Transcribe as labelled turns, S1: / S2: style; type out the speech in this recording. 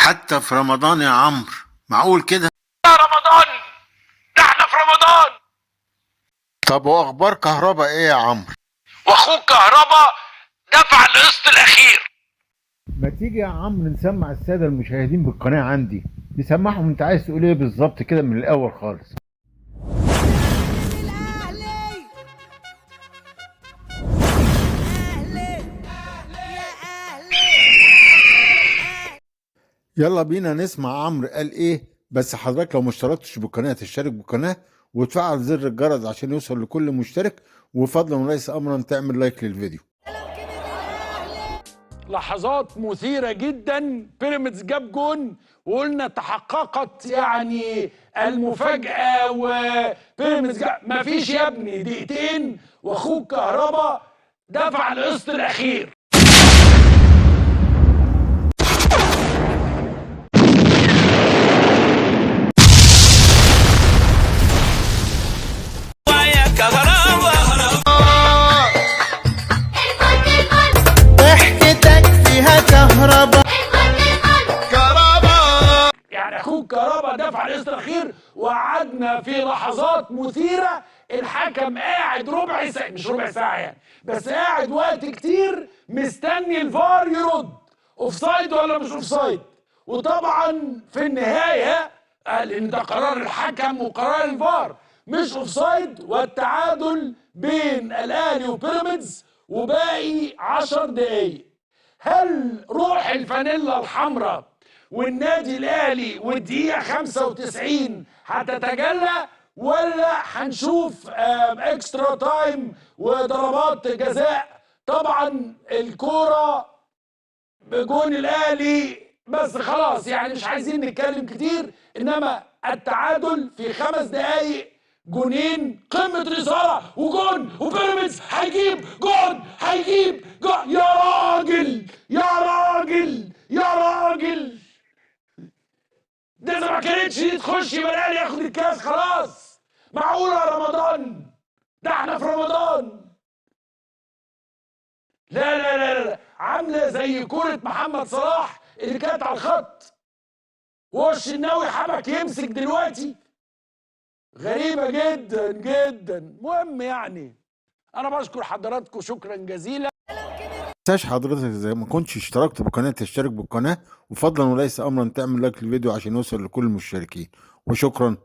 S1: حتى في رمضان يا عمرو، معقول كده؟
S2: رمضان ده احنا في رمضان.
S1: طب واخبار كهرباء ايه يا عمرو؟
S2: واخوك كهربا دفع القسط الاخير.
S1: ما تيجي يا عمرو نسمع الساده المشاهدين بالقناه عندي، نسمعهم انت عايز تقول ايه بالظبط كده من الاول خالص. يلا بينا نسمع عمرو قال ايه، بس حضرتك لو ما اشتركتش بالقناه تشترك بالقناه وتفعل زر الجرس عشان يوصل لكل مشترك، وفضلا وليس امرا تعمل لايك للفيديو.
S2: لحظات مثيرة جدا، بيراميدز جاب جون وقلنا تحققت يعني المفاجأة، وبيراميدز جاب مفيش يا ابني دقيقتين واخوك كهربا دفع القسط الاخير.
S3: ضحكتك فيها كهربا.
S2: يعني اخوك كهربا دفع القسط الاخير، وقعدنا في لحظات مثيره. الحكم قاعد ربع ساعه، مش ربع ساعه يعني، بس قاعد وقت كتير مستني الفار يرد اوفسايد ولا مش اوفسايد. وطبعا في النهايه قال ان ده قرار الحكم وقرار الفار مش اوفسايد، والتعادل بين الاهلي وبيراميدز وباقي 10 دقايق. هل روح الفانيلا الحمراء والنادي الاهلي والدقيقه 95 هتتجلى، ولا هنشوف اكسترا تايم وضربات جزاء؟ طبعا الكوره بجون الاهلي، بس خلاص يعني مش عايزين نتكلم كتير. انما التعادل في 5 دقايق، جونين قمه الاثاره وجون، وبيراميدز هيجيب جون، هيجيب جون. يا راجل يا راجل يا راجل، ده اذا ما كانتش تخش يبقى الاهلي ياخد الكاس خلاص. معقوله يا رمضان؟ ده احنا في رمضان. لا لا لا لا، عامله زي كوره محمد صلاح اللي كانت على الخط وش الناوي حبك يمسك دلوقتي. غريبه جدا جدا. مهم يعني انا بشكر حضراتكم شكرا جزيلا.
S1: تنساش حضرتك زي ما كنتش اشتركت بالقناه تشترك بالقناه، وفضلا وليس امرا تعمل لايك للفيديو عشان يوصل لكل المشتركين، وشكرا.